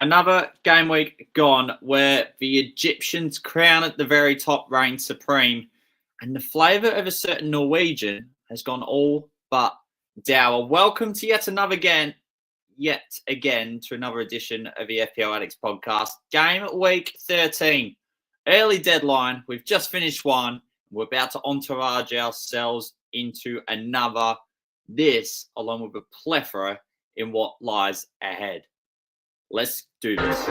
Another game week gone where the Egyptians crown at the very top reign supreme, and the flavour of a certain Norwegian has gone all but dour. Welcome to yet again to another edition of the FPL Addicts podcast. Game week 13, early deadline. We've just finished one. We're about to entourage ourselves into another. This, along with a plethora in what lies ahead. Let's do this.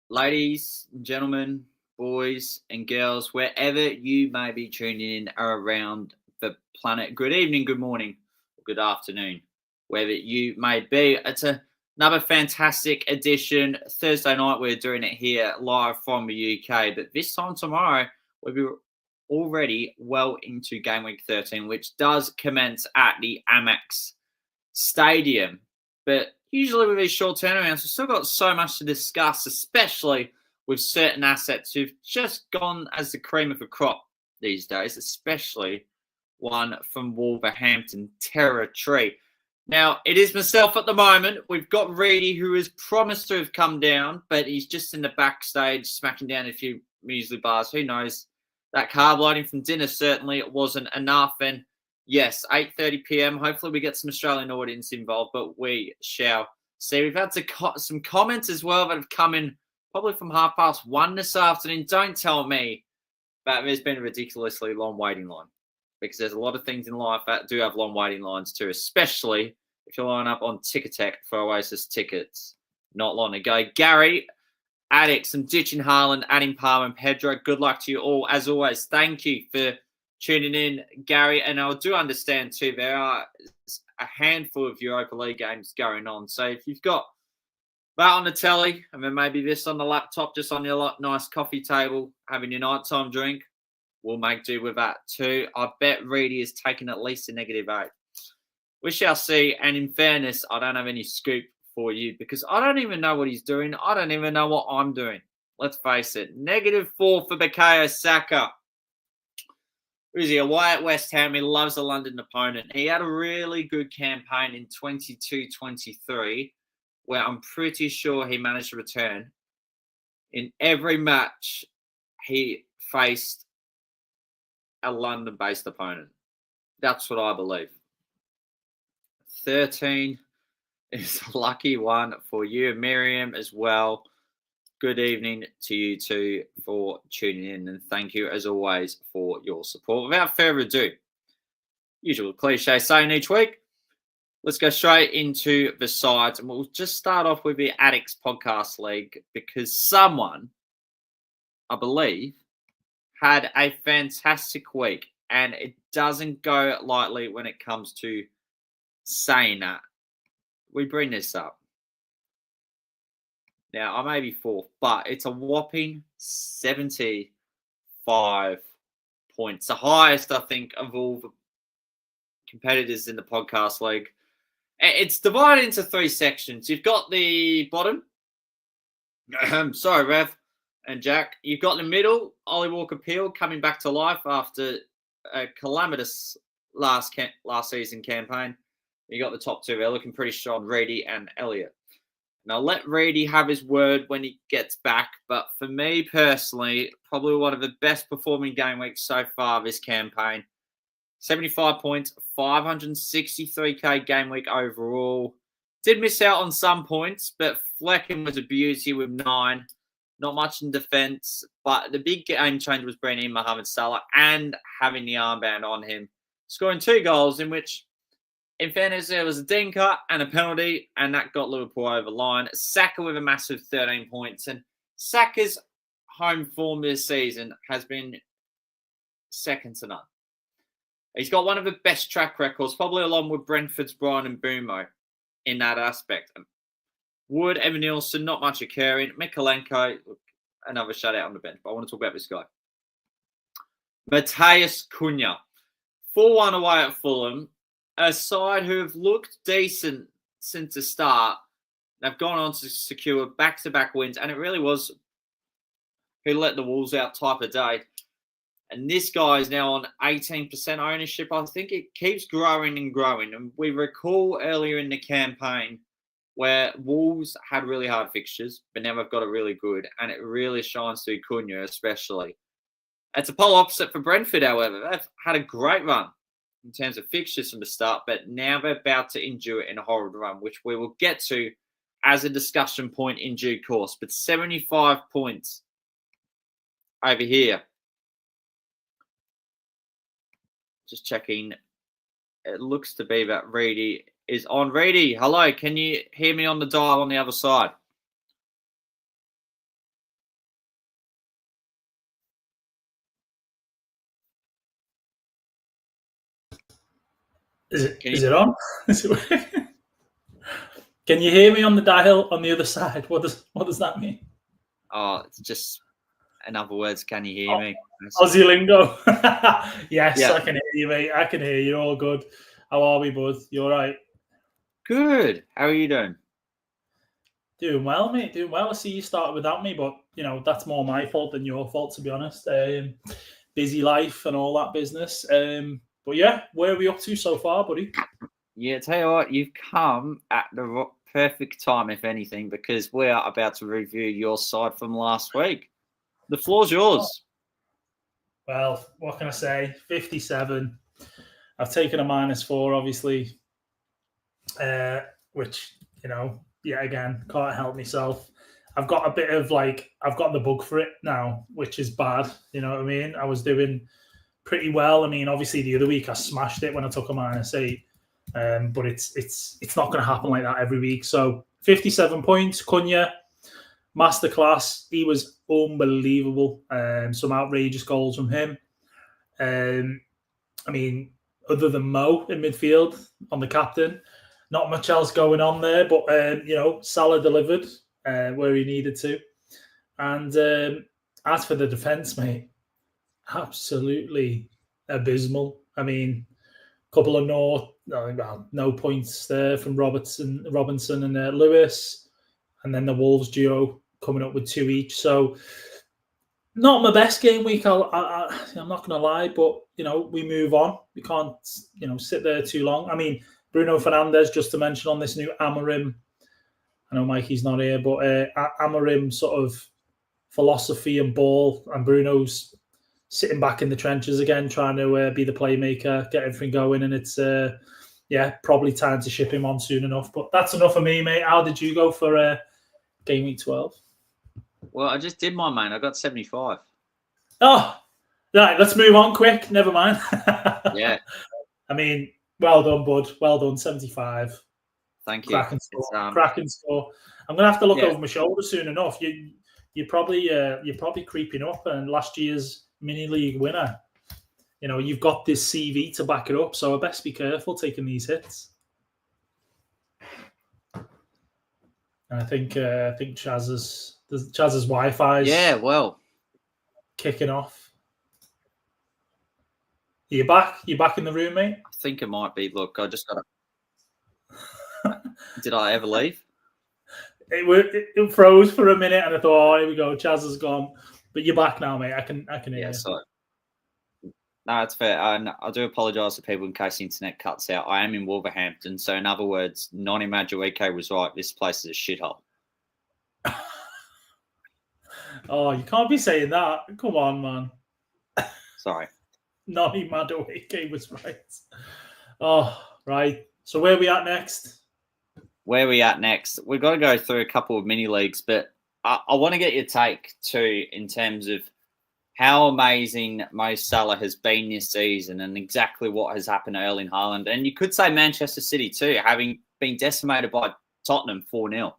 Ladies and gentlemen, boys and girls, wherever you may be tuning in around the planet, good evening, good morning, good afternoon, wherever you may be. It's another fantastic edition. Thursday night, we're doing it here live from the UK, but this time tomorrow, we'll be already well into Game Week 13, which does commence at the Amex Stadium. But usually with these short turnarounds, we've still got so much to discuss, especially with certain assets who've just gone as the cream of the crop these days, especially one from Wolverhampton territory. Now, it is myself at the moment. We've got Reidy, who has promised to have come down, but he's just in the backstage smacking down a few muesli bars. Who knows? That carb loading from dinner certainly wasn't enough. And yes, 8:30 p.m. Hopefully we get some Australian audience involved, but we shall see. We've had some comments as well that have come in probably from 1:30 this afternoon. Don't tell me that there's been a ridiculously long waiting line, because there's a lot of things in life that do have long waiting lines too, especially if you line up on Ticketek for Oasis tickets not long ago. Gary, Addicts, and ditching Haaland, adding Palmer and Pedro. Good luck to you all. As always, thank you for tuning in, Gary. And I do understand too, there are a handful of Europa League games going on. So if you've got that on the telly and then maybe this on the laptop, just on your nice coffee table, having your nighttime drink, we'll make do with that too. I bet Reidy is taking at least a -8. We shall see. And in fairness, I don't have any scoop for you because I don't even know what he's doing. I don't even know what I'm doing. Let's face it. -4 for Bukayo Saka. Who's he? Away at West Ham. He loves a London opponent. He had a really good campaign in 22-23 where I'm pretty sure he managed to return. In every match, he faced a London-based opponent. That's what I believe. 13 is a lucky one for you, Miriam, as well. Good evening to you two for tuning in, and thank you, as always, for your support. Without further ado, usual cliche saying each week, let's go straight into the sides, and we'll just start off with the Addicts Podcast League because someone, I believe, had a fantastic week, and it doesn't go lightly when it comes to saying that. We bring this up. Now, I may be fourth, but it's a whopping 75 points. The highest, I think, of all the competitors in the podcast league. It's divided into 3 sections. You've got the bottom. Sorry, Rev and Jack. You've got the middle, Ollie Walker-Peel coming back to life after a calamitous last season campaign. You got the top 2. They're looking pretty strong, Reidy and Elliott. Now, let Reidy have his word when he gets back. But for me personally, probably one of the best performing game weeks so far this campaign. 75 points, 563k game week overall. Did miss out on some points, but Flecken was a beauty with 9. Not much in defence. But the big game changer was bringing in Mohamed Salah and having the armband on him. Scoring 2 goals in which, in fairness, there was a dinker and a penalty, and that got Liverpool over the line. Saka with a massive 13 points. And Saka's home form this season has been second to none. He's got one of the best track records, probably along with Brentford's Bryan Mbeumo in that aspect. Wood, Evan Nielsen, not much occurring. Mikolenko, another shutout on the bench, but I want to talk about this guy. Matheus Cunha, 4-1 away at Fulham. A side who have looked decent since the start. They've gone on to secure back-to-back wins, and it really was who let the Wolves out type of day. And this guy is now on 18% ownership. I think it keeps growing and growing. And we recall earlier in the campaign where Wolves had really hard fixtures, but now they've got a really good, and it really shines through Cunha especially. It's a polar opposite for Brentford, however. They've had a great run in terms of fixtures from the start, but now they're about to endure it in a horrid run, which we will get to as a discussion point in due course. But 75 points over here. Just checking. It looks to be that Reidy is on. Reidy, hello. Can you hear me on the dial on the other side? Is it on? Can you hear me on the dial on the other side? What does that mean? Oh, it's just, in other words, can you hear me? Aussie lingo. Yes, yeah. I can hear you, mate. I can hear you. All good. How are we, bud? You all right? Good. How are you doing? Doing well, mate. Doing well. I see you started without me, but that's more my fault than your fault, to be honest. Busy life and all that business. But yeah, where are we up to so far, buddy? Yeah, tell you what, you've come at the perfect time, if anything, because we are about to review your side from last week. The floor's yours. Well, what can I say? 57. I've taken a -4, obviously, which, yet again, can't help myself. I've got a bit of I've got the bug for it now, which is bad. You know what I mean? I was doing pretty well. I mean, obviously the other week I smashed it when I took a -8, but it's not going to happen like that every week. So 57 points, Cunha, masterclass. He was unbelievable. Some outrageous goals from him. I mean, other than Mo in midfield on the captain, not much else going on there. But Salah delivered where he needed to. And as for the defense, mate, absolutely abysmal. I mean, a couple of no points there from Robinson and Lewis, and then the Wolves duo coming up with 2 each. So not my best game week. I'm not going to lie, but we move on. We can't sit there too long. I mean, Bruno Fernandes, just to mention on this new Amorim. I know Mikey's not here, but Amorim sort of philosophy and ball, and Bruno's sitting back in the trenches again, trying to be the playmaker, get everything going. And it's, probably time to ship him on soon enough. But that's enough for me, mate. How did you go for Game Week 12? Well, I just did mine, mate. I got 75. Oh, right. Let's move on quick. Never mind. Yeah. I mean, well done, bud. Well done. 75. Thank you. Cracking score. I'm going to have to look over my shoulder soon enough. You're probably creeping up, and last year's mini league winner. You've got this CV to back it up, so I best be careful taking these hits. And I think Chaza's Wi-Fi's kicking off. Are you back? You back in the room, mate? I think it might be. Look, I just got to. Did I ever leave? It froze for a minute, and I thought, oh, here we go. Chaz has gone, but you're back now, mate. I can hear you. So no, it's fair. And I do apologise to people in case the internet cuts out. I am in Wolverhampton, so in other words, Noni Madueke was right. This place is a shithole. Oh, you can't be saying that. Come on, man. Sorry. Noni Madueke was right. Oh, right. So where are we at next? We've got to go through a couple of mini leagues, but I want to get your take too in terms of how amazing Mo Salah has been this season and exactly what has happened to Erling Haaland. And you could say Manchester City too, having been decimated by Tottenham 4-0.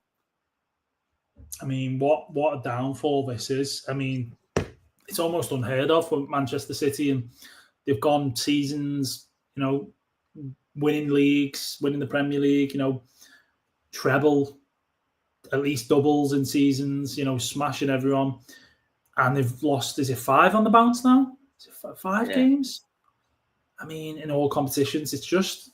I mean, what a downfall this is. I mean, it's almost unheard of for Manchester City, and they've gone seasons, winning leagues, winning the Premier League, treble, at least doubles in seasons, smashing everyone. And they've lost, is it 5 on the bounce now? Is it 5 games? I mean, in all competitions, it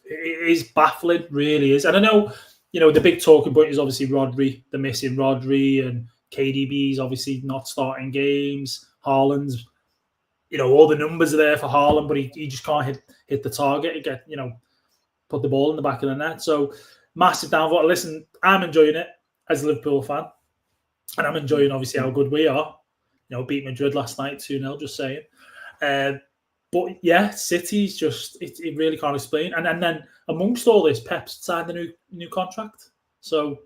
is baffling, really is. And I know, the big talking point is obviously Rodri, the missing Rodri, and KDB's obviously not starting games. Haaland's, all the numbers are there for Haaland, but he just can't hit the target and get, put the ball in the back of the net. So massive downfall. Listen, I'm enjoying it as a Liverpool fan. And I'm enjoying, obviously, how good we are. Beat Madrid last night 2-0, just saying. But yeah, City's just, it really can't explain. And then amongst all this, Pep's signed a new contract. So,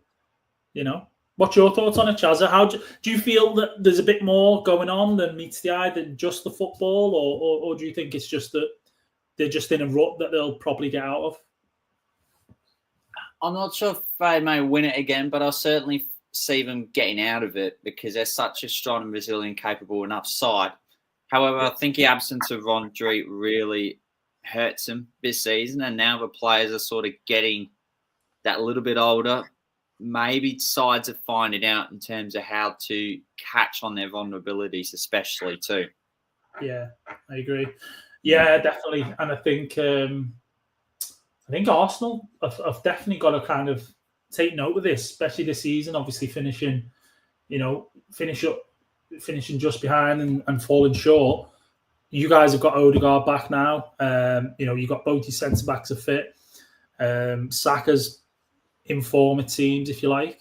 what's your thoughts on it, Chaza? How do you feel that there's a bit more going on than meets the eye than just the football? Or do you think it's just that they're just in a rut that they'll probably get out of? I'm not sure if they may win it again, but I'll certainly see them getting out of it because they're such a strong and resilient, capable enough side. However, I think the absence of Rodri really hurts them this season, and now the players are sort of getting that little bit older. Maybe sides are finding out in terms of how to catch on their vulnerabilities, especially too. Yeah, I agree. Yeah, definitely. And I think Arsenal have definitely got to kind of take note of this, especially this season. Obviously, finishing just behind and falling short. You guys have got Odegaard back now. You've got both your centre backs are fit. Saka's in form, it seems, if you like.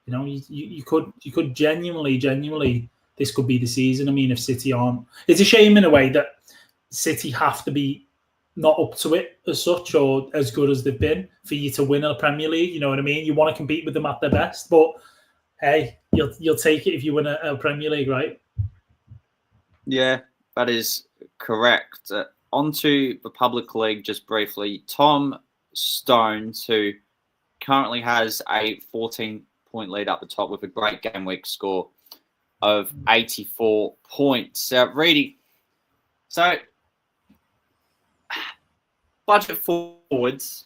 You could genuinely, this could be the season. I mean, if City aren't, it's a shame in a way that City have to be not up to it as such or as good as they've been for you to win a Premier League. You know what I mean? You want to compete with them at their best, but hey, you'll take it if you win a Premier League, right? Yeah, that is correct. Onto the Public League just briefly. Tom Stones, who currently has a 14-point lead up the top with a great Gameweek score of 84 points. Reidy, so budget forwards,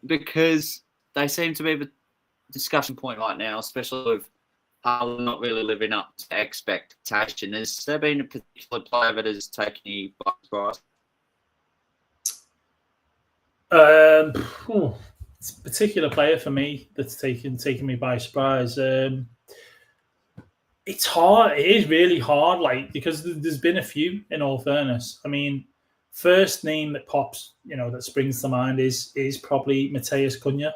because they seem to be the discussion point right now, especially with Haaland not really living up to expectation. Has there been a particular player that has taken you by surprise? It's a particular player for me that's taken me by surprise. It's hard. It is really hard, because there's been a few, in all fairness. I mean, first name that pops, that springs to mind is probably Matheus Cunha.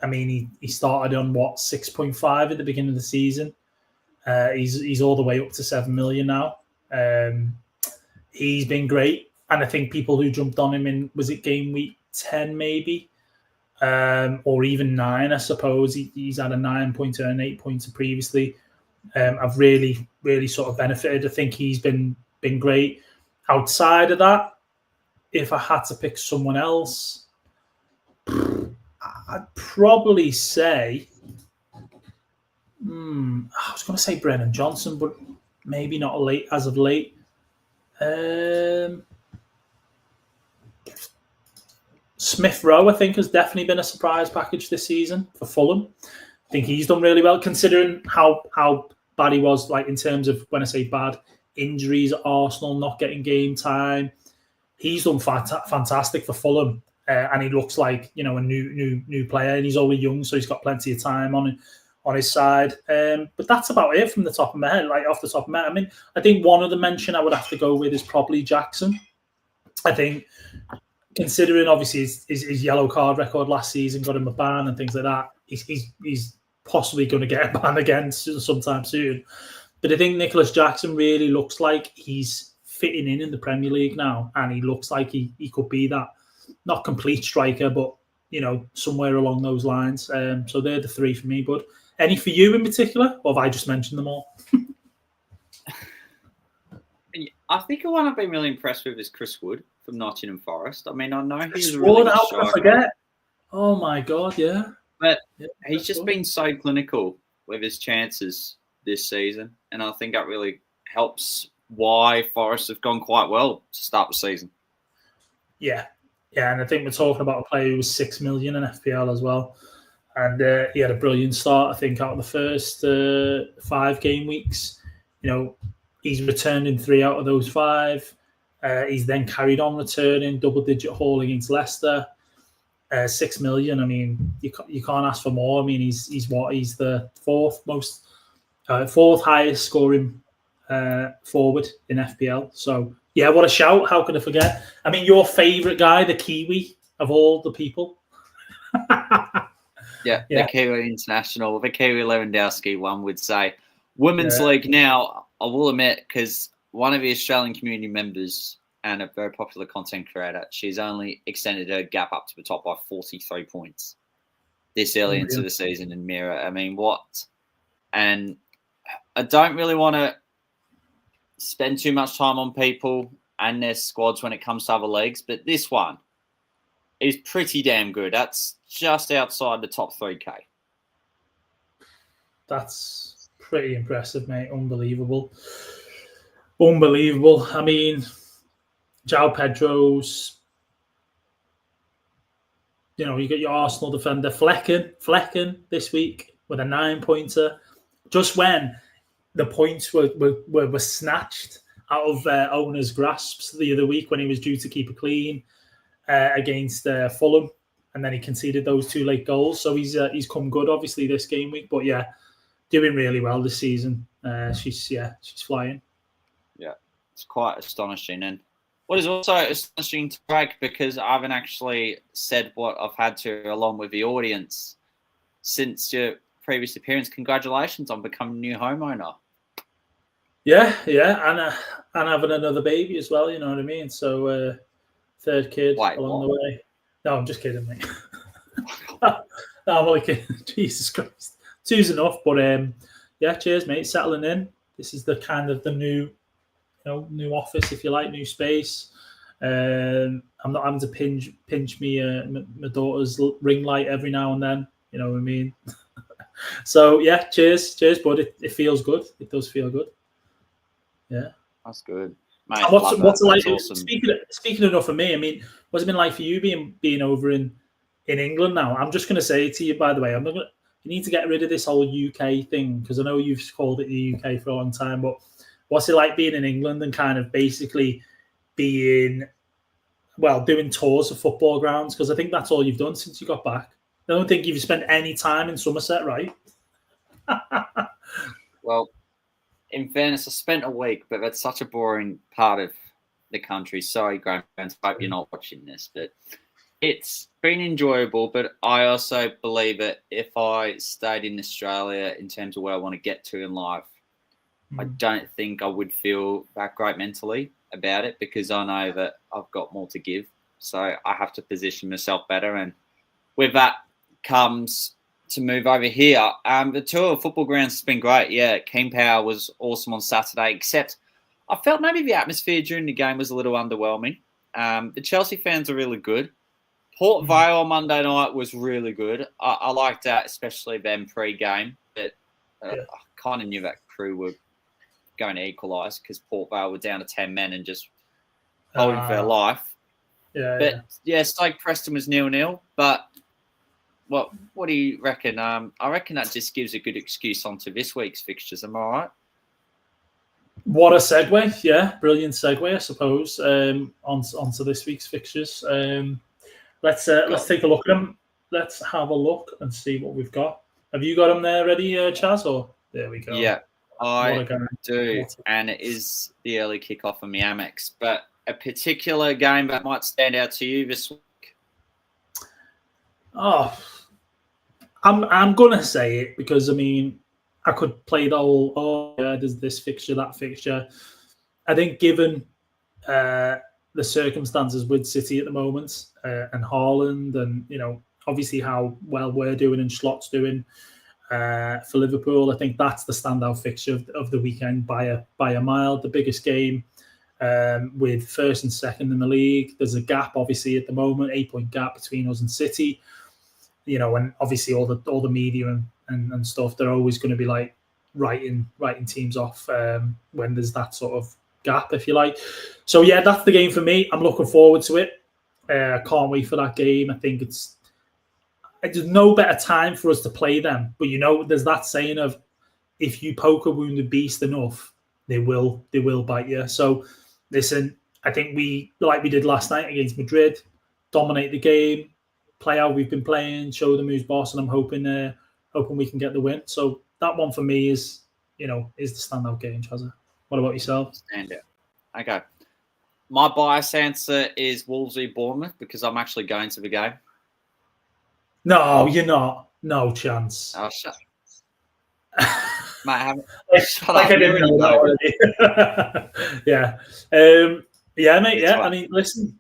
I mean, he started on 6.5 at the beginning of the season. He's all the way up to 7 million now. He's been great, and I think people who jumped on him in, was it game week 10 maybe, or even 9, I suppose. He's had a 9 pointer and 8 pointer previously. I've really, really sort of benefited. I think he's been great. Outside of that, if I had to pick someone else, I'd probably say, I was going to say Brennan Johnson, but maybe not as of late. Smith Rowe, I think, has definitely been a surprise package this season for Fulham. I think he's done really well, considering how bad he was, in terms of, when I say bad, injuries at Arsenal, not getting game time. He's done fantastic for Fulham. And he looks like, a new player, and he's only young, so he's got plenty of time on his side. But that's about it from the top of my head, off the top of my head. I mean, I think one other mention I would have to go with is probably Jackson. I think, considering obviously his yellow card record last season got him a ban and things like that, he's possibly going to get a ban again sometime soon. But I think Nicholas Jackson really looks like he's fitting in the Premier League now, and he looks like he could be that, not complete striker, but somewhere along those lines. So they're the three for me. But any for you in particular, or have I just mentioned them all? I think the one I've been really impressed with is Chris Wood from Nottingham Forest. I mean, I know he's really how can I forget? Oh my god, yeah. But he's just been so clinical with his chances this season, and I think that really helps why Forest have gone quite well to start the season. Yeah, and I think we're talking about a player who was 6 million in FPL as well. And he had a brilliant start, I think, out of the first 5 game weeks. He's returned in 3 out of those 5. He's then carried on returning, double-digit haul against Leicester. 6 million. I mean, you can't ask for more. I mean, he's the fourth highest scoring forward in FPL. So yeah, what a shout! How can I forget? I mean, your favourite guy, the Kiwi of all the people. Yeah, the Kiwi international, the Kiwi Lewandowski, one would say. Women's League now, I will admit, because one of the Australian community members and a very popular content creator, she's only extended her gap up to the top by 43 points this early into the season in Mirror. I mean, what? And I don't really want to spend too much time on people and their squads when it comes to other leagues, but this one is pretty damn good. That's just outside the top 3K. That's pretty impressive, mate. Unbelievable. I mean, João Pedro's, you got your Arsenal defender Flecken this week with a 9-pointer. Just when the points were snatched out of owners' grasps the other week when he was due to keep it clean against Fulham, and then he conceded those 2 late goals. So he's come good, obviously, this game week. But yeah, doing really well this season. She's flying. Yeah, it's quite astonishing. And what is also astonishing to Greg, because I haven't actually said what I've had to along with the audience since your previous appearance. Congratulations on becoming a new homeowner. Yeah, and having another baby as well. You know what I mean? So 3rd kid along the way. No, I'm just kidding, mate. No, I'm only kidding. Jesus Christ, 2's enough. But yeah, cheers, mate. Settling in. This is the kind of the new new office, if you like, new space. I'm not having to pinch me my daughter's ring light every now and then. You know what I mean? So yeah, cheers, bud. It feels good. It does feel good. Yeah, that's good. Mate, what's it like? Awesome. Speaking enough for me, I mean, what's it been like for you being over in England now? I'm just going to say to you, by the way, you need to get rid of this whole UK thing, because I know you've called it the UK for a long time, but what's it like being in England and kind of basically doing tours of football grounds? Because I think that's all you've done since you got back. I don't think you've spent any time in Somerset, right? Well, in fairness, I spent a week, but that's such a boring part of the country. Sorry, grandparents, hope you're not watching this, but it's been enjoyable. But I also believe that if I stayed in Australia in terms of where I want to get to in life, I don't think I would feel that great mentally about it, because I know that I've got more to give. So I have to position myself better. And with that comes to move over here. The tour of football grounds has been great. Yeah, King Power was awesome on Saturday, except I felt maybe the atmosphere during the game was a little underwhelming. The Chelsea fans are really good. Port Vale on Monday night was really good. I liked that, especially them pre-game. But I kind of knew that crew were going to equalise, because Port Vale were down to 10 men and just holding for their life. Yeah, Stoke Preston was 0-0. But what do you reckon? I reckon that just gives a good excuse onto this week's fixtures. Am I right? What a segue. Yeah, brilliant segue, I suppose, onto this week's fixtures. Let's take a look at them. Let's have a look and see what we've got. Have you got them there ready, Chaz? Or there we go. Yeah, I do. And it is the early kickoff on the Amex. But a particular game that might stand out to you this week? Oh, I'm gonna say it, because I mean, I could play the whole there's this fixture, that fixture. I think given the circumstances with City at the moment, and Haaland, and obviously how well we're doing and Schlott's doing for Liverpool, I think that's the standout fixture of the weekend by a mile. The biggest game, with first and second in the league. There's a gap, obviously, at the moment, 8-point gap between us and City. And obviously all the media and stuff, they're always going to be like writing teams off when there's that sort of gap, if you like. So yeah, that's the game for me. I'm looking forward to it. I can't wait for that game. I think there's no better time for us to play them. But there's that saying of if you poke a wounded beast enough, they will bite you. So listen, I think we did last night against Madrid, dominate the game, play how we've been playing, show them who's boss, and I'm hoping we can get the win. So that one for me is the standout game, Chaza. What about yourself? Stand out. Okay. My bias answer is Wolves v Bournemouth because I'm actually going to the game. No, you're not. No chance. Oh, shut Mate, shut like up. I didn't know that already. Yeah. Yeah, mate. It's Yeah. right. I mean, listen.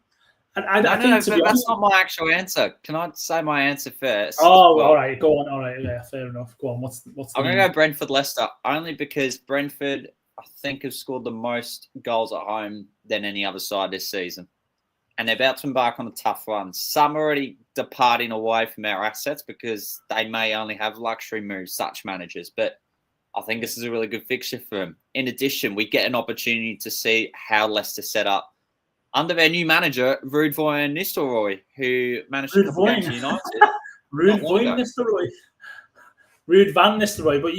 No, that's not my actual answer. Can I say my answer first? Oh, well, all right. Go on. All right. Yeah, fair enough. Go on. What's I'm going to go Brentford-Leicester only because Brentford, I think, have scored the most goals at home than any other side this season. And they're about to embark on a tough run. Some are already departing away from our assets because they may only have luxury moves, such managers. But I think this is a really good fixture for them. In addition, we get an opportunity to see how Leicester set up under their new manager, Ruud van Nistelrooy, who managed to put games United. Ruud van Nistelrooy. But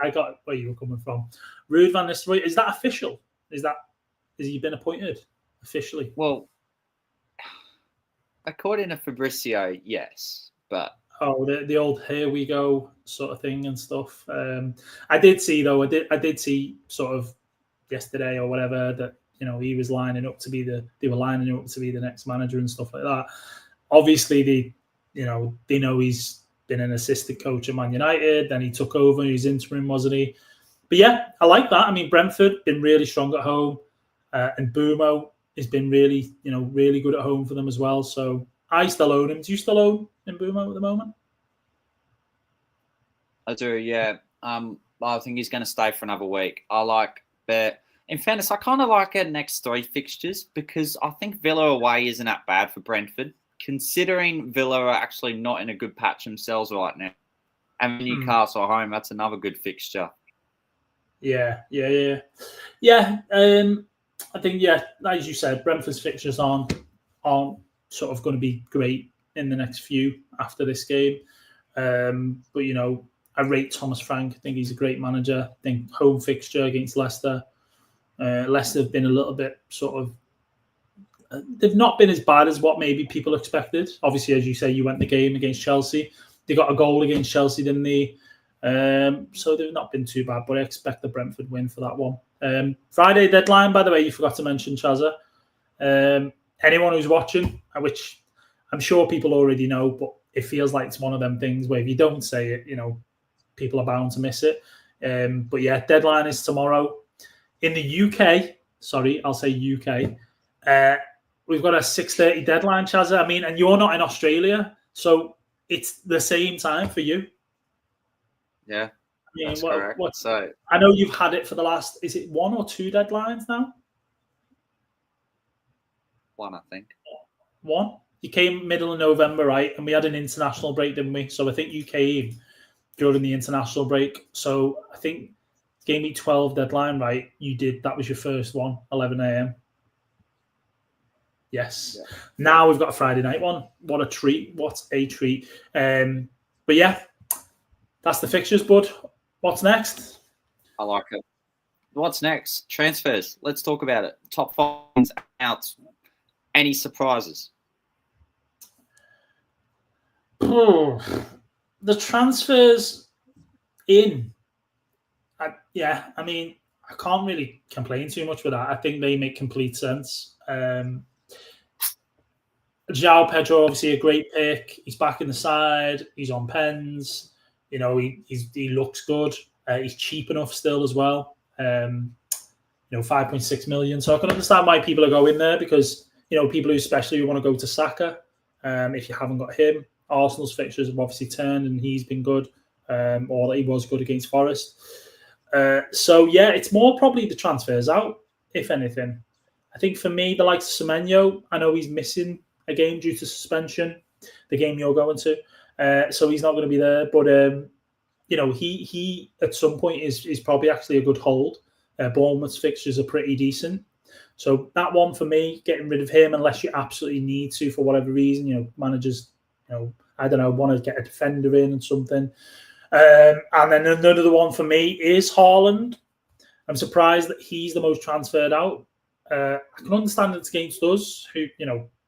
I got where you were coming from. Ruud van Nistelrooy, is that official? Has he been appointed officially? Well, according to Fabrizio, yes, but the old here we go sort of thing and stuff. I did see sort of yesterday or whatever that he was lining up to be they were lining up to be the next manager and stuff like that. Obviously, they know he's been an assistant coach at Man United. Then he took over. He was interim, wasn't he? But yeah, I like that. I mean, Brentford been really strong at home, and Mbeumo has been really good at home for them as well. So I still own him. Do you still own Mbeumo at the moment? I do. Yeah. I think he's going to stay for another week. I like that. In fairness, I kind of like our next 3 fixtures because I think Villa away isn't that bad for Brentford, considering Villa are actually not in a good patch themselves right now. And Newcastle at home, that's another good fixture. Yeah. I think, as you said, Brentford's fixtures aren't sort of going to be great in the next few after this game. But, I rate Thomas Frank. I think he's a great manager. I think home fixture against Leicester. Leicester have been a little bit they've not been as bad as what maybe people expected. Obviously, as you say, you went the game against Chelsea. They got a goal against Chelsea, didn't they? So they've not been too bad, but I expect the Brentford win for that one. Friday deadline, by the way, you forgot to mention, Chaza. Anyone who's watching, which I'm sure people already know, but it feels like it's one of them things where if you don't say it, people are bound to miss it. But yeah, deadline is tomorrow. In the UK, I'll say UK, we've got a 6:30 deadline, Chaza. I mean, and you're not in Australia, so it's the same time for you. Yeah, that's correct. So I know you've had it for the last, is it 1 or 2 deadlines now? 1, I think. 1? You came middle of November, right? And we had an international break, didn't we? So I think you came during the international break. So I think Gameweek 12 deadline, right? You did. That was your first one, 11 a.m. Yes. Yeah. Now we've got a Friday night one. What a treat. What a treat. But yeah, that's the fixtures, bud. What's next? I like it. What's next? Transfers. Let's talk about it. Top 5 out. Any surprises? The transfers in. I mean, I can't really complain too much with that. I think they make complete sense. João Pedro, obviously a great pick. He's back in the side. He's on pens. He looks good. He's cheap enough still as well. 5.6 million. So I can understand why people are going there because people who especially want to go to Saka. If you haven't got him, Arsenal's fixtures have obviously turned and he's been good, or he was good against Forest. It's more probably the transfers out, if anything. I think for me, the likes of Semenyo, I know he's missing a game due to suspension, the game you're going to. So he's not going to be there. But, he at some point is probably actually a good hold. Bournemouth's fixtures are pretty decent. So that one for me, getting rid of him unless you absolutely need to for whatever reason, managers I don't know, want to get a defender in and something. And then another one for me is Haaland. I'm surprised that he's the most transferred out. I can understand it's against us, who,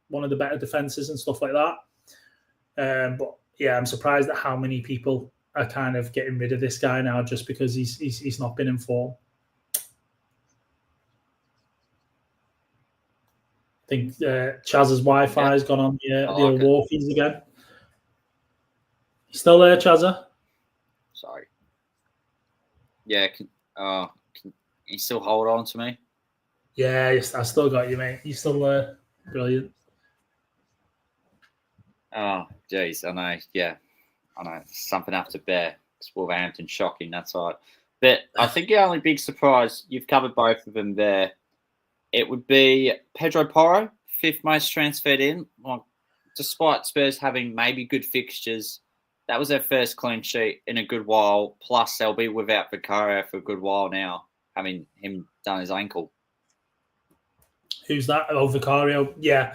one of the better defenses and stuff like that. But yeah, I'm surprised at how many people are kind of getting rid of this guy now just because he's not been in form. I think Chaz's Wi-Fi has gone on the old walkies again. You still there, Chaza? Sorry. Yeah. Can you still hold on to me? Yeah, I still got you, mate. You still there? Brilliant. Oh, geez. I know. Yeah. I know. Something I have to bear. It's Wolverhampton shocking. That's all right. But I think the only big surprise, you've covered both of them there, it would be Pedro Porro, 5th most transferred in. Well, despite Spurs having maybe good fixtures, that was their first clean sheet in a good while. Plus, they'll be without Vicario for a good while now, having him done his ankle. Who's that? Oh, Vicario. Yeah.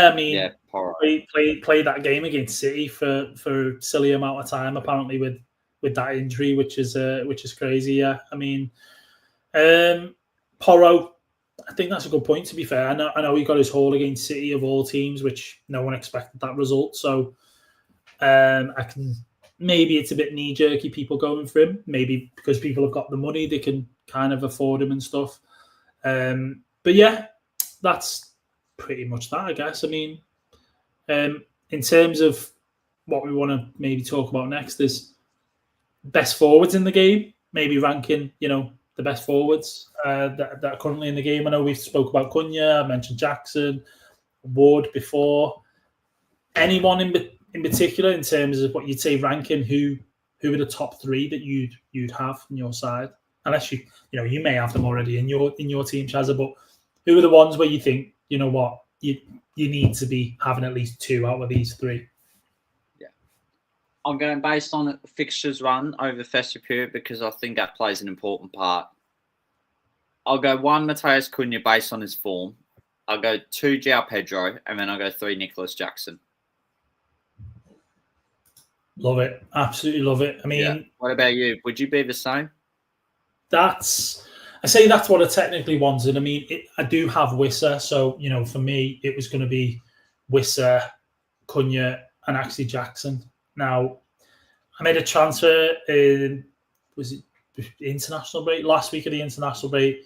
I mean, Porro. Played that game against City for a silly amount of time, apparently with that injury, which is crazy. Yeah, I mean, Porro. I think that's a good point. To be fair, I know he got his haul against City of all teams, which no one expected that result. So, maybe it's a bit knee jerky people going for him. Maybe because people have got the money, they can kind of afford him and stuff. But yeah, that's pretty much that, I guess. I mean, in terms of what we want to maybe talk about next is best forwards in the game, maybe ranking, the best forwards that are currently in the game. I know we spoke about Cunha, I mentioned Jackson, Ward before. Anyone in particular in terms of what you'd say ranking, who are the top 3 that you'd have on your side? Unless you may have them already in your team, Chaza, but who are the ones where you think, you know what, you need to be having at least 2 out of these 3? Yeah. I'm going based on fixtures run over the festive period because I think that plays an important part. I'll go 1 Matheus Cunha based on his form. I'll go 2 João Pedro, and then I'll go 3 Nicholas Jackson. Love it. Absolutely love it. I mean, what about you? Would you be the same? That's what I technically wanted. I mean, I do have Wissa, so for me, it was going to be Wissa, Cunha, and actually Jackson. Now, I made a transfer in the international break last week of the international break.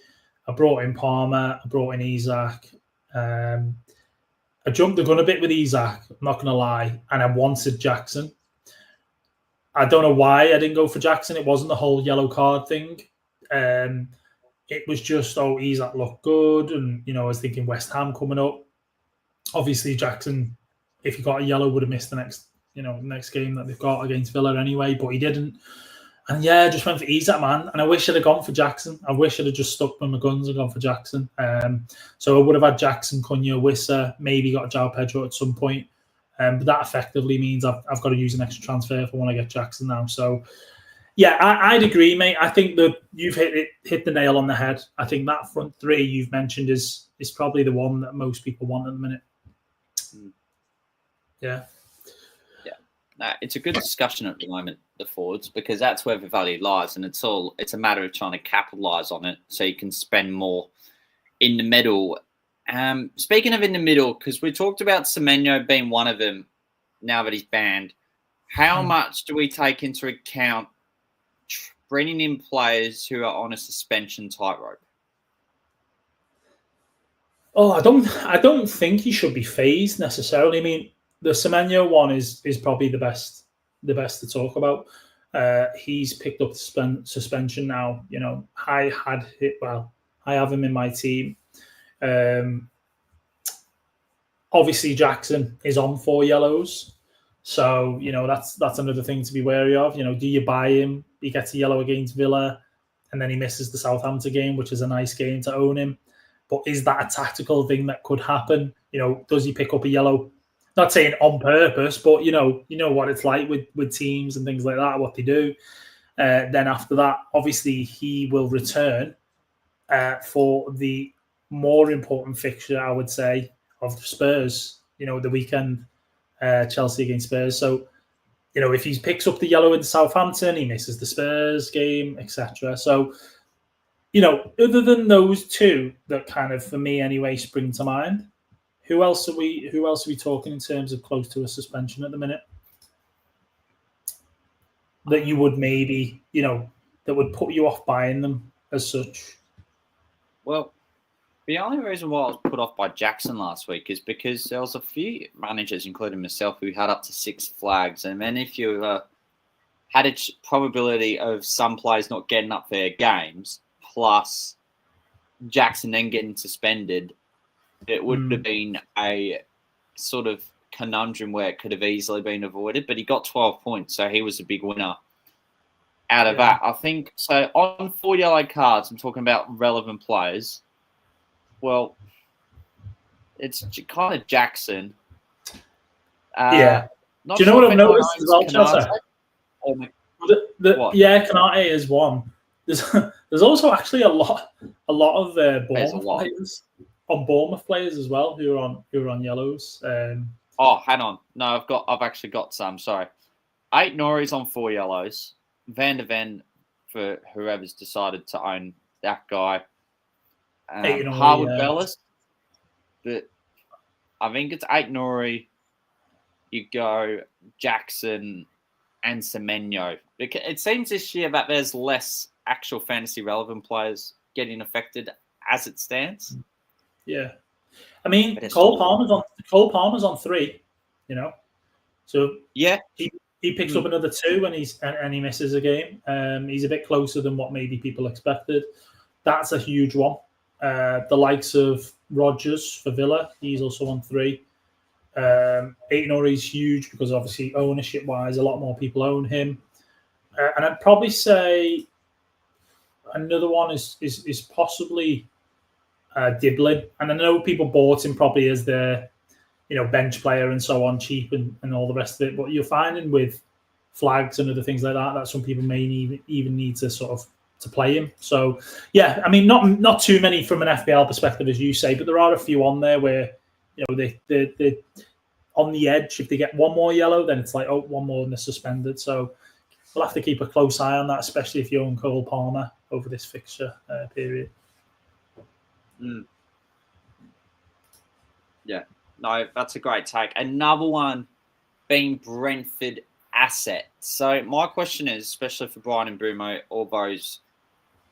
I brought in Palmer, I brought in Isak. I jumped the gun a bit with Isak, I'm not going to lie, and I wanted Jackson. I don't know why I didn't go for Jackson. It wasn't the whole yellow card thing. It was just, Isak looked good. And, I was thinking West Ham coming up. Obviously, Jackson, if he got a yellow, would have missed the next game that they've got against Villa anyway, but he didn't. And yeah, I just went for Isak, man. And I wish I'd have gone for Jackson. I wish I'd have just stuck with my guns and gone for Jackson. So I would have had Jackson, Cunha, Wissa, maybe got João Pedro at some point. But that effectively means I've got to use an extra transfer if I want to get Jackson now. So, yeah, I'd agree, mate. I think that you've hit the nail on the head. I think that front 3 you've mentioned is probably the one that most people want at the minute. Yeah. It's a good discussion at the moment, the forwards, because that's where the value lies, and it's a matter of trying to capitalise on it so you can spend more in the middle. Speaking of in the middle, because we talked about Semenyo being one of them now that he's banned, how much do we take into account bringing in players who are on a suspension tightrope? I don't think he should be phased necessarily. I mean, the Semenyo one is probably the best to talk about. He's picked up suspension now. I have him in my team. Obviously, Jackson is on 4 yellows, so that's another thing to be wary of. Do you buy him? He gets a yellow against Villa, and then he misses the Southampton game, which is a nice game to own him. But is that a tactical thing that could happen? Does he pick up a yellow? Not saying on purpose, but you know what it's like with teams and things like that, what they do. Then after that, obviously he will return for the more important fixture, I would say, of Spurs. The weekend Chelsea against Spurs. So, if he picks up the yellow in Southampton, he misses the Spurs game, etc. So, other than those two that kind of, for me anyway, spring to mind, who else are we talking in terms of close to a suspension at the minute? That you would maybe, that would put you off buying them as such? Well, the only reason why I was put off by Jackson last week is because there was a few managers, including myself, who had up to 6 flags. And then if you had a probability of some players not getting up their games, plus Jackson then getting suspended, it would have been a sort of conundrum where it could have easily been avoided. But he got 12 points, so he was a big winner out of that. I think, so on 4 yellow cards, I'm talking about relevant players. Well, it's kind of Jackson. Do you know what I've noticed as well, Chaza? Canate is one. There's also actually a lot of Bournemouth players on Bournemouth players as well who are on yellows. Hang on. No, I've actually got some. Sorry, 8 Norries on 4 yellows. Van de Ven for whoever's decided to own that guy. Harwood Bellis, but I think it's 8 Norrie. You go Jackson and Semenyo. It seems this year that there's less actual fantasy relevant players getting affected as it stands. Yeah, I mean Cole Palmer's on 3. So yeah, he picks up another 2 and he misses a game. He's a bit closer than what maybe people expected. That's a huge one. The likes of Rodgers for Villa, he's also on 3. Aitonori is huge because obviously ownership-wise, a lot more people own him. And I'd probably say another one is possibly Diblin. And I know people bought him probably as their bench player and so on, cheap and all the rest of it. But you're finding with flags and other things like that some people may even need to sort of to play him. So yeah, I mean not too many from an FPL perspective as you say, but there are a few on there where they're on the edge. If they get one more yellow, then it's like one more and they're suspended. So we'll have to keep a close eye on that, especially if you own Cole Palmer over this fixture period. Yeah, no, that's a great take. Another one being Brentford asset. So my question is, especially for Bryan Mbeumo or those,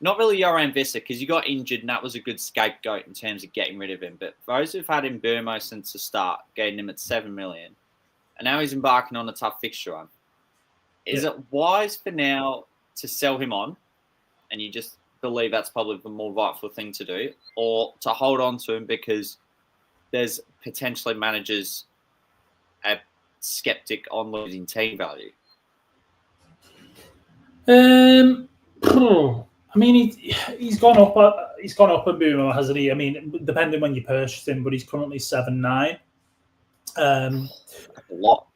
not really Yoran Visser because he got injured and that was a good scapegoat in terms of getting rid of him. But those who've had Mbeumo since the start, getting him at 7 million, and now he's embarking on a tough fixture run. Is it wise for now to sell him on, and you just believe that's probably the more rightful thing to do, or to hold on to him because there's potentially managers a skeptic on losing team value? I mean, he's gone up. He's gone up in Mbeumo, hasn't he? I mean, depending when you purchased him, but he's currently 7.9. A lot.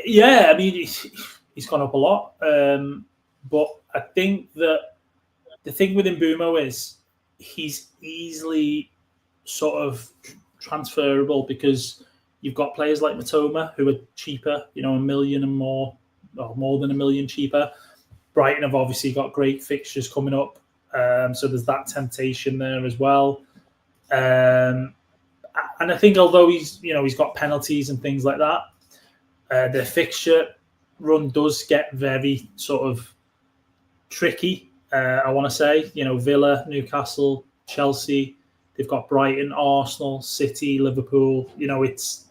Yeah, I mean, he's gone up a lot. But I think that the thing with Mbeumo is he's easily sort of transferable because you've got players like Matoma who are cheaper, $1 million and more, or more than $1 million cheaper. Brighton have obviously got great fixtures coming up, so there's that temptation there as well. And I think although he's got penalties and things like that, their fixture run does get very sort of tricky. I want to say, Villa, Newcastle, Chelsea, they've got Brighton, Arsenal, City, Liverpool. It's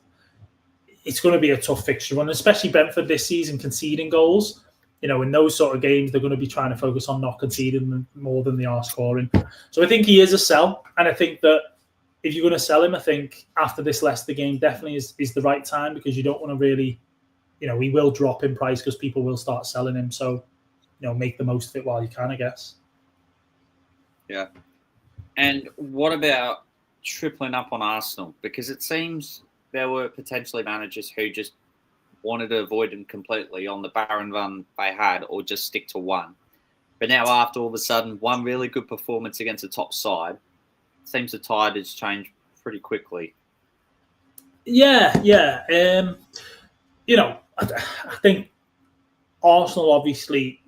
going to be a tough fixture run, especially Brentford this season conceding goals. In those sort of games, they're going to be trying to focus on not conceding more than they are scoring. So I think he is a sell. And I think that if you're going to sell him, I think after this Leicester game definitely is the right time because you don't want to really, he will drop in price because people will start selling him. So, make the most of it while you can, I guess. Yeah. And what about tripling up on Arsenal? Because it seems there were potentially managers who just wanted to avoid him completely on the barren run they had or just stick to one. But now after all of a sudden one really good performance against the top side, it seems the tide has changed pretty quickly. Yeah. I think Arsenal obviously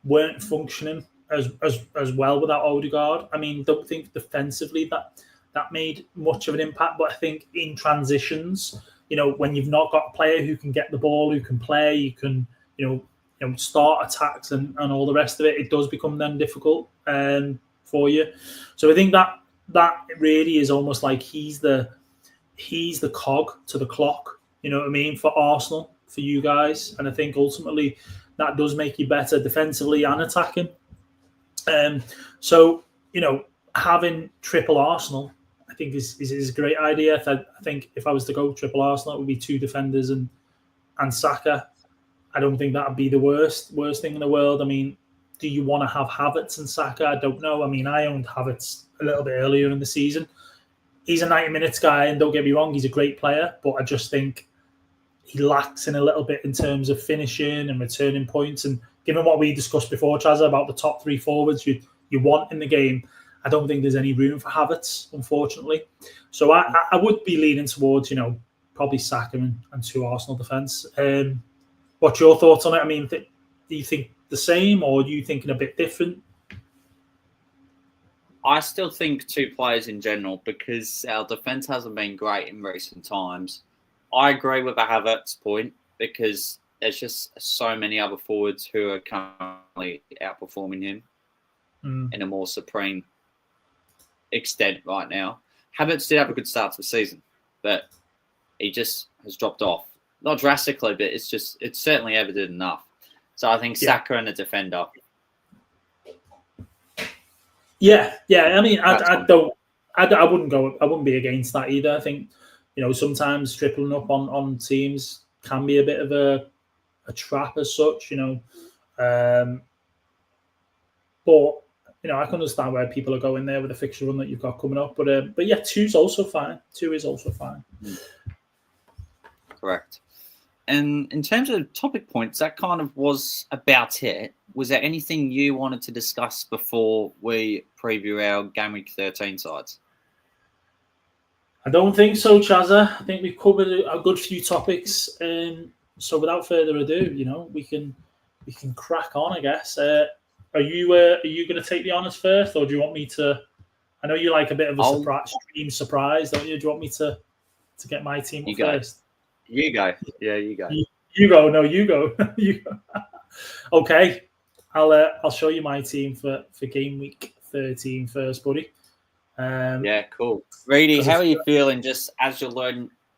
weren't functioning as well without Odegaard. I mean, don't think defensively that made much of an impact, but I think in transitions, when you've not got a player who can get the ball, who can play, you can, start attacks and all the rest of it, it does become then difficult for you. So I think that really is almost like he's the cog to the clock. You know what I mean, for Arsenal, for you guys, and I think ultimately that does make you better defensively and attacking. So having triple Arsenal, I think is a great idea. I think if I was to go triple Arsenal, it would be 2 defenders and Saka. I don't think that would be the worst thing in the world. I mean, do you want to have Havertz and Saka? I don't know. I mean, I owned Havertz a little bit earlier in the season. He's a 90 minutes guy, and don't get me wrong, he's a great player, but I just think he lacks in a little bit in terms of finishing and returning points. And given what we discussed before, Chaza, about the top 3 forwards you want in the game, I don't think there's any room for Havertz, unfortunately. So I would be leaning towards, probably Saka and 2 Arsenal defence. What's your thoughts on it? I mean, do you think the same, or are you thinking a bit different? I still think 2 players in general, because our defence hasn't been great in recent times. I agree with the Havertz point, because there's just so many other forwards who are currently outperforming him in a more supreme extent right now. Havertz did have a good start to the season, but he just has dropped off. Not drastically, but it's certainly evident enough. So I think Saka and a defender. Yeah. I mean, I wouldn't be against that either. I think, sometimes tripling up on teams can be a bit of a trap as such, but I can understand where people are going there with the fixture run that you've got coming up. But yeah, 2 is also fine. 2 is also fine. Correct. And in terms of topic points, that kind of was about it. Was there anything you wanted to discuss before we preview our Gameweek 13 sides? I don't think so, Chaza. I think we've covered a good few topics. So without further ado, we can crack on, I guess. Are you going to take the honours first, or do you want me to? I know you like a bit of a surprise, don't you? Do you want me to get my team up first? You go. Yeah, you go. You go. No, you go. You go. Okay, I'll show you my team for Game Week 13 first, buddy. Yeah, cool. Reidy, how are you feeling just as you're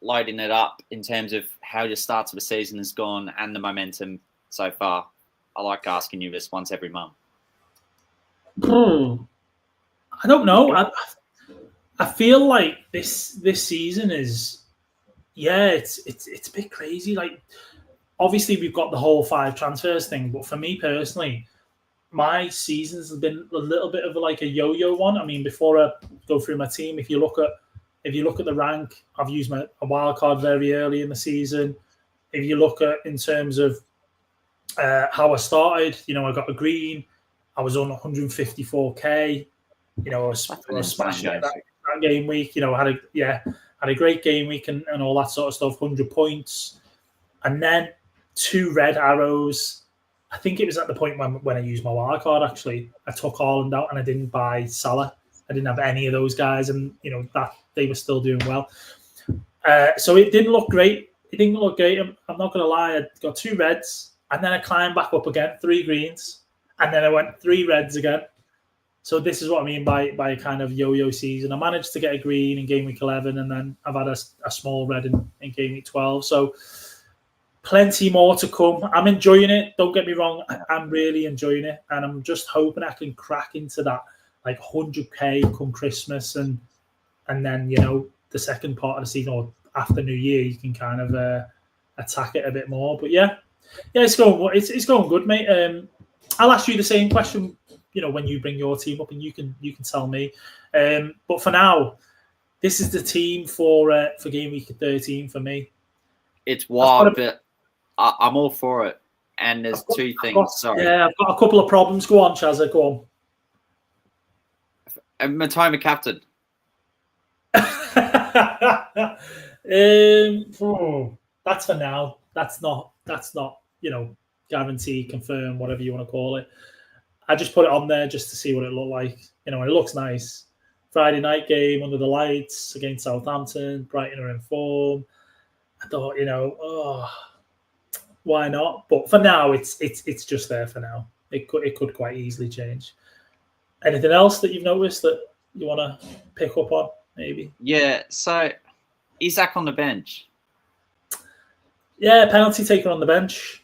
loading it up in terms of how your start to the season has gone and the momentum so far? I like asking you this once every month. I don't know. I feel like this season is, it's a bit crazy. Like, obviously we've got the whole 5 transfers thing, but for me personally, my seasons have been a little bit of a yo-yo one. I mean, before I go through my team, if you look at the rank, I've used a wild card very early in the season. If you look at in terms of how I started, I got a green. I was on 154k. I was smashing it that game week. I had a great game week and all that sort of stuff. 100 points, and then 2 red arrows. I think it was at the point when I used my wild card. Actually, I took Haaland out and I didn't buy Salah. I didn't have any of those guys, and that they were still doing well. So it didn't look great. I'm not going to lie. I got 2 reds, and then I climbed back up again, 3 greens, and then I went 3 reds again. So this is what I mean by a kind of yo-yo season. I managed to get a green in Game Week 11, and then I've had a small red in Game Week 12. So plenty more to come. I'm enjoying it. Don't get me wrong. I'm really enjoying it, and I'm just hoping I can crack into that 100k come Christmas, and then the second part of the season or after New Year, you can kind of attack it a bit more. But yeah, it's going good, mate. I'll ask you the same question, when you bring your team up, and you can tell me. But for now, this is the team for Game Week 13 for me. It's wild, but I'm all for it. And there's 2 things. Sorry. Yeah, I've got a couple of problems. Go on, Chaza. Go on. And Matoma captain. That's for now. That's not guarantee, confirm, whatever you want to call it. I just put it on there just to see what it looked like. It looks nice. Friday night game under the lights against Southampton. Brighton are in form. I thought, why not? But for now, it's just there for now. It could quite easily change. Anything else that you've noticed that you want to pick up on, maybe? Yeah, so Isak on the bench. Yeah, penalty taker on the bench.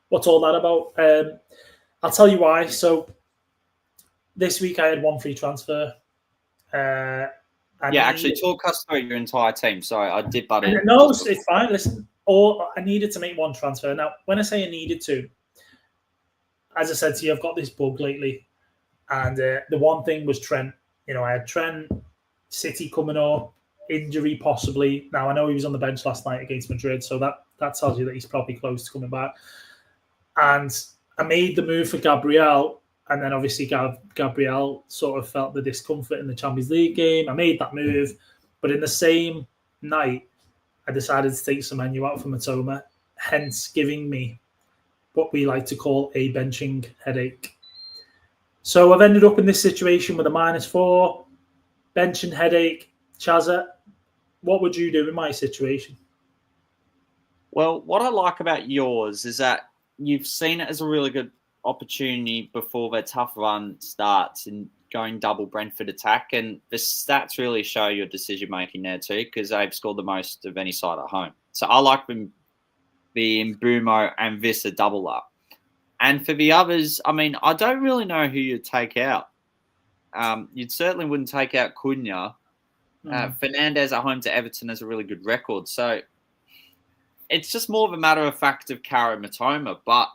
What's all that about? I'll tell you why. So this week I had one free transfer. Actually, talk us through your entire team. Sorry, I did butt in. No, it's fine. Listen, I needed to make one transfer. Now, when I say I needed to, as I said to you, I've got this bug lately. And the one thing was Trent. I had Trent, City coming up, injury possibly. Now, I know he was on the bench last night against Madrid, so that tells you that he's probably close to coming back. And I made the move for Gabriel, and then obviously Gabriel sort of felt the discomfort in the Champions League game. I made that move, but in the same night, I decided to take Semenyo out for Mitoma, hence giving me what we like to call a benching headache. So I've ended up in this situation with a -4, benching headache. Chaza, what would you do in my situation? Well, what I like about yours is that you've seen it as a really good opportunity before their tough run starts and going double Brentford attack. And the stats really show your decision making there too, because they've scored the most of any side at home. So I like the Mbeumo and Vista double up. And for the others, I mean, I don't really know who you'd take out. You certainly wouldn't take out Cunha. Fernandez at home to Everton has a really good record. So it's just more of a matter of fact of Kara Mitoma, but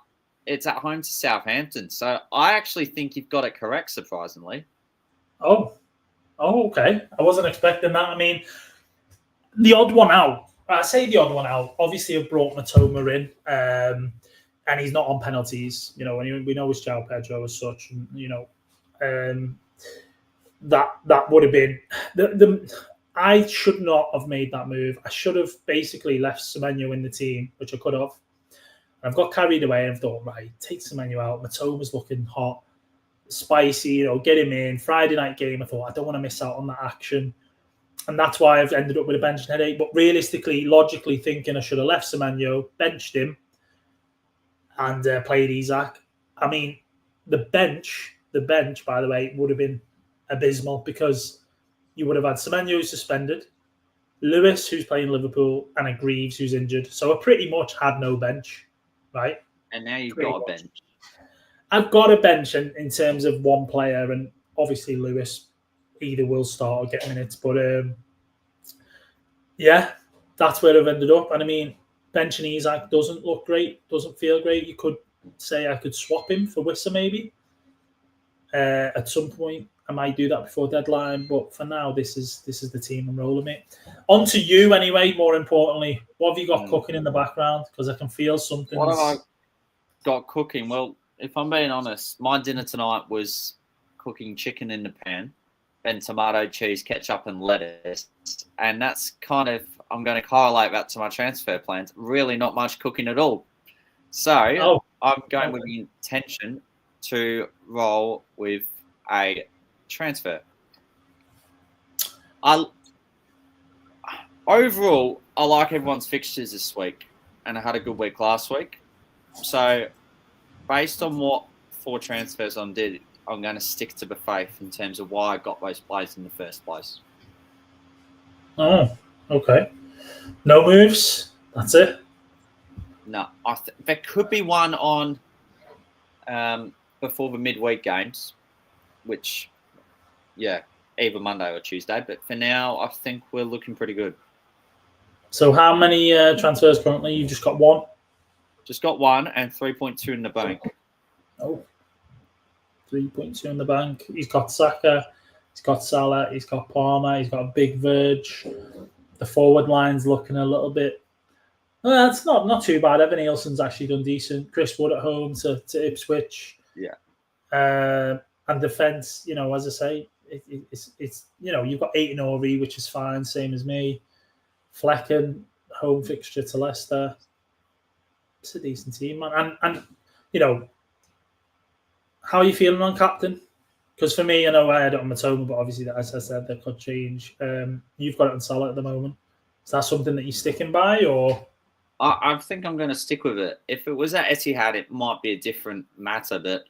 it's at home to Southampton. So I actually think you've got it correct, surprisingly. Oh, okay. I wasn't expecting that. I mean, the odd one out. I say the odd one out. Obviously, I've brought Mitoma in, and he's not on penalties. We know it's João Pedro as such. And, that would have been I should not have made that move. I should have basically left Semenyo in the team, which I could have. I've got carried away and thought, right, take Semenyo out. Matoma's looking hot, spicy, get him in. Friday night game, I thought, I don't want to miss out on that action. And that's why I've ended up with a bench headache. But realistically, logically thinking, I should have left Semenyo, benched him, and played Isak. I mean, the bench, by the way, would have been abysmal because you would have had Semenyo suspended, Lewis, who's playing Liverpool, and a Greaves, who's injured. So I pretty much had no bench, right? And now you've got a bench. I've got a bench in terms of one player, and obviously Lewis either will start or get minutes. But yeah, that's where I've ended up. And I mean, benching Isak doesn't look great, doesn't feel great. You could say I could swap him for Wissa maybe. At some point, I might do that before deadline, but for now, this is the team I'm rolling with. On to you, anyway. More importantly, what have you got cooking in the background? Because I can feel something. What have I got cooking? Well, if I'm being honest, my dinner tonight was cooking chicken in the pan, and tomato, cheese, ketchup, and lettuce, and that's kind of, I'm going to correlate that to my transfer plans. Really, not much cooking at all. So I'm going with the intention to roll with a transfer. Overall, I like everyone's fixtures this week, and I had a good week last week. So, based on what 4 transfers I did, I'm going to stick to the faith in terms of why I got those players in the first place. Oh, okay. No moves. That's it. No, there could be one on before the midweek games, which, either Monday or Tuesday. But for now, I think we're looking pretty good. So how many transfers currently? You've just got one? Just got one and 3.2 in the bank. Oh, 3.2 in the bank. He's got Saka, he's got Salah, he's got Palmer, he's got a big Verge. The forward line's looking a little bit... Well, it's not too bad. Evan Nielsen's actually done decent. Chris Wood at home to Ipswich. Yeah. And defence, as I say, it's you've got Aït-Nouri, which is fine, same as me. Flecken, home fixture to Leicester. It's a decent team, man. And you know, how are you feeling on captain? Because for me, I know I had it on Matoma, but obviously, as I said, that could change. You've got it on Salah at the moment. Is that something that you're sticking by, or? I think I'm going to stick with it. If it was at Etihad, it might be a different matter, but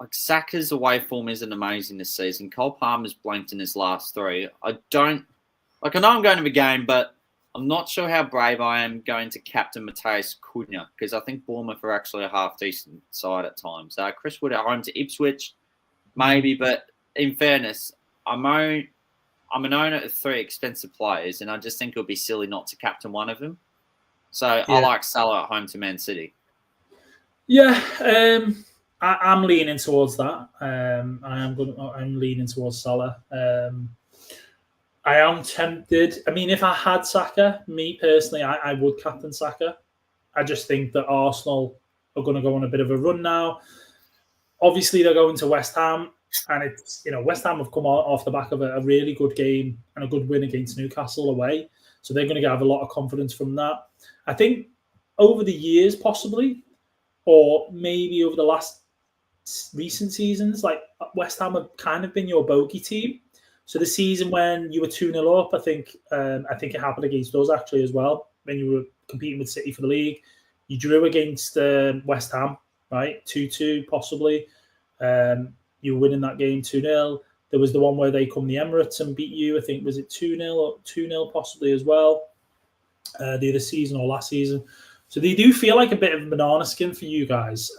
like Saka's away form isn't amazing this season. Cole Palmer's blanked in his last 3. I know I'm going to the game, but I'm not sure how brave I am going to captain Matheus Cunha, because I think Bournemouth are actually a half-decent side at times. Chris Wood at home to Ipswich, maybe, but in fairness, I'm an owner of 3 expensive players, and I just think it would be silly not to captain one of them. So yeah. I like Salah at home to Man City. Yeah, I'm leaning towards that. I'm leaning towards Salah. I am tempted. I mean, if I had Saka, me personally, I would captain Saka. I just think that Arsenal are going to go on a bit of a run now. Obviously, they're going to West Ham, and it's West Ham have come off the back of a really good game and a good win against Newcastle away, so they're going to have a lot of confidence from that. I think over the years, possibly, or maybe over the last recent seasons, like West Ham have kind of been your bogey team. So the season when you were 2-0 up, I think it happened against us actually as well, when you were competing with City for the league. You drew against West Ham, right? 2-2 possibly. You were winning that game 2-0. There was the one where they come the Emirates and beat you. I think, was it 2-0 or 2-0 possibly as well, the other season or last season. So they do feel like a bit of a banana skin for you guys.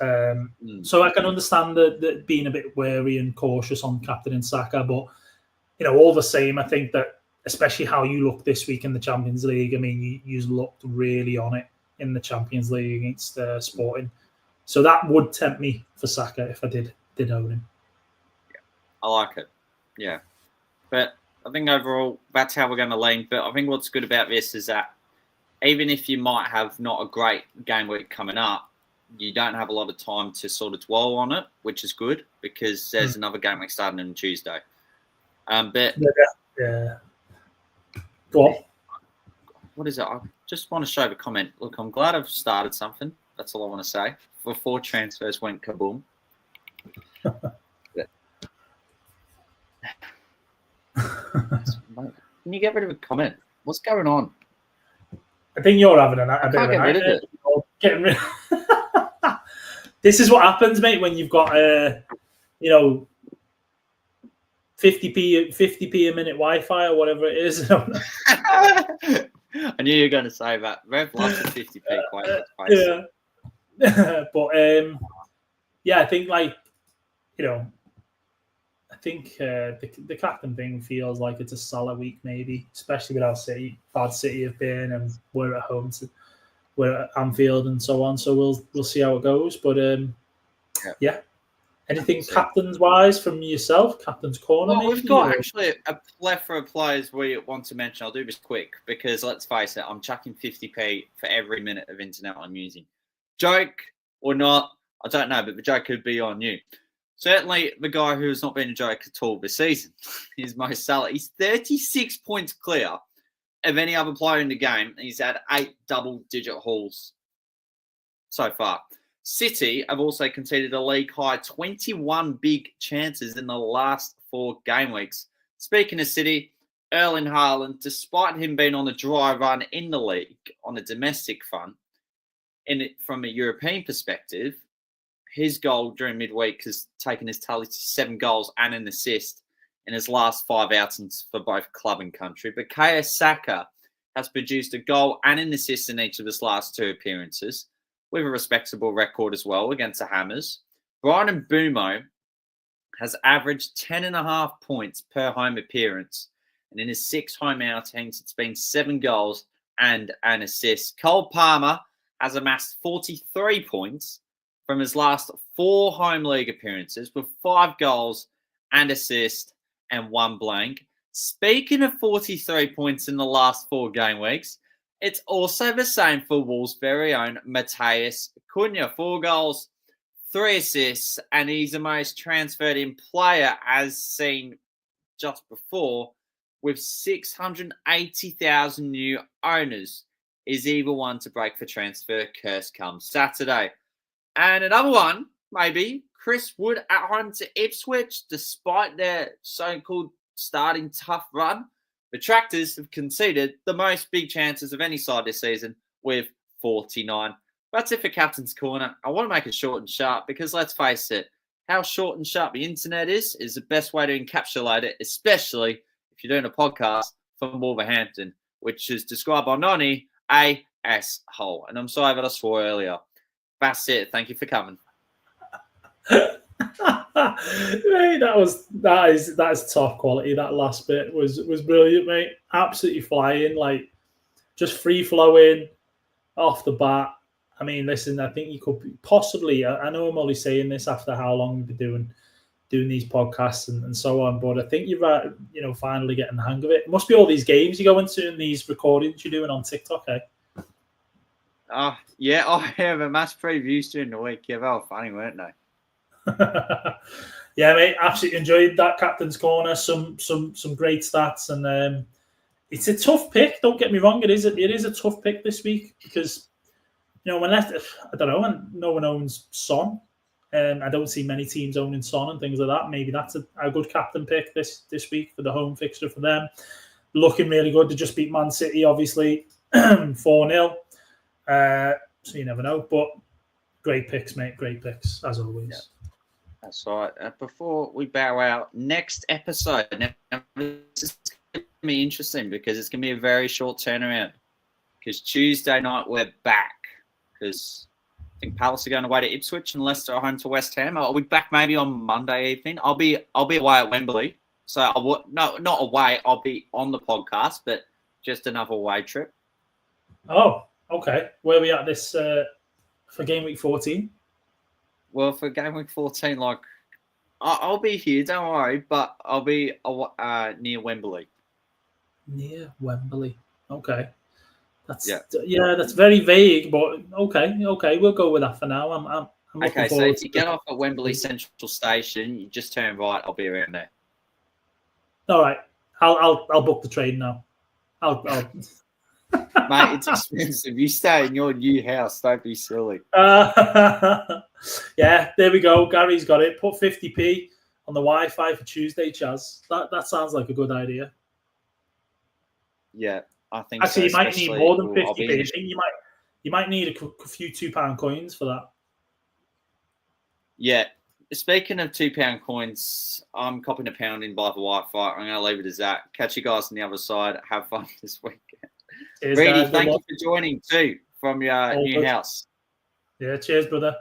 So I can understand that being a bit wary and cautious on captain and Saka, but all the same, I think that especially how you look this week in the Champions League. I mean, you looked really on it in the Champions League against Sporting. So that would tempt me for Saka if I did own him. Yeah, I like it. Yeah. But I think overall, that's how we're going to lean. But I think what's good about this is that even if you might have not a great game week coming up, you don't have a lot of time to sort of dwell on it, which is good because there's another game week starting on Tuesday. But yeah. Go on. What is it? I just want to show the comment. Look, I'm glad I've started something. That's all I want to say. Before transfers went kaboom. Can you get rid of a comment? What's going on? I think you're having a bit of a nightmare. Getting rid. This is what happens, mate, when you've got 50p a minute Wi-Fi or whatever it is. I knew you were going to say that. Rev loves the 50p quite. Yeah. But I think the captain thing feels like it's a Salah week, maybe, especially with how bad City have been, and we're at home we're at Anfield and so on. So we'll see how it goes. But yeah. Anything captains wise from yourself, captain's corner? Well, we've got actually a plethora of players we want to mention. I'll do this quick because let's face it, I'm chucking 50p for every minute of internet I'm using. Joke or not, I don't know, but the joke could be on you. Certainly, the guy who has not been a joke at all this season is Mo Salah. He's 36 points clear of any other player in the game. He's had 8 double-digit hauls so far. City have also conceded a league high 21 big chances in the last 4 game weeks. Speaking of City, Erling Haaland, despite him being on a dry run in the league on a domestic front, from a European perspective, his goal during midweek has taken his tally to 7 goals and an assist in his last 5 outings for both club and country. Bukayo Saka has produced a goal and an assist in each of his last 2 appearances, with a respectable record as well against the Hammers. Bryan Mbeumo has averaged 10.5 points per home appearance. And in his 6 home outings, it's been 7 goals and an assist. Cole Palmer has amassed 43 points from his last 4 home league appearances with 5 goals and assist and 1 blank. Speaking of 43 points in the last 4 game weeks, it's also the same for Wolves' very own Matheus Cunha. 4 goals, 3 assists, and he's the most transferred in player as seen just before with 680,000 new owners, is either one to break the transfer curse come Saturday. And another one, maybe, Chris Wood at home to Ipswich, despite their so-called starting tough run. The Tractors have conceded the most big chances of any side this season with 49. That's it for Captain's Corner. I want to make it short and sharp because let's face it, how short and sharp the internet is the best way to encapsulate it, especially if you're doing a podcast from Wolverhampton, which is described by Nonny, a asshole. And I'm sorry that I swore earlier. That's it. Thank you for coming. Mate, that is top quality. That last bit was brilliant, mate. Absolutely flying, like just free flowing off the bat. I mean, listen, I think you could possibly. I know I'm only saying this after how long we've been doing these podcasts and so on, but I think you're finally getting the hang of it. It must be all these games you go into and these recordings you're doing on TikTok, eh? Yeah, I have a mass previews during the week. Yeah, they were funny, weren't they? Yeah, mate, absolutely enjoyed that Captain's Corner. Some great stats, and it's a tough pick. Don't get me wrong, it is a tough pick this week because when no one owns Son. I don't see many teams owning Son and things like that. Maybe that's a good captain pick this week for the home fixture for them. Looking really good. They just beat Man City, obviously 4-0. So you never know, but great picks, mate. Great picks as always. Yeah. That's right. Before we bow out, next episode, this is going to be interesting because it's going to be a very short turnaround. Because Tuesday night we're back. Because I think Palace are going away to Ipswich and Leicester are home to West Ham. I'll be back maybe on Monday evening. I'll be away at Wembley, so not away. I'll be on the podcast, but just another away trip. Oh, okay. Where are we at this for game week 14? Well, for game week 14, like I'll be here, don't worry, but I'll be near Wembley. Near Wembley, okay. That's very vague, but okay, we'll go with that for now. I'm okay. So if you get off at Wembley Central Station, you just turn right. I'll be around there. All right, I'll book the train now. I'll Mate, it's expensive. You stay in your new house. Don't be silly. Yeah, there we go. Gary's got it. Put 50p on the Wi-Fi for Tuesday, Chaz. That sounds like a good idea. Yeah, I think. Actually, you might need more than 50p. I think you might need a few £2 coins for that. Yeah. Speaking of £2 coins, I'm copying £1 in by the Wi-Fi. I'm going to leave it as that. Catch you guys on the other side. Have fun this weekend. Reidy, thank you for joining too from your new house. Yeah, cheers, brother.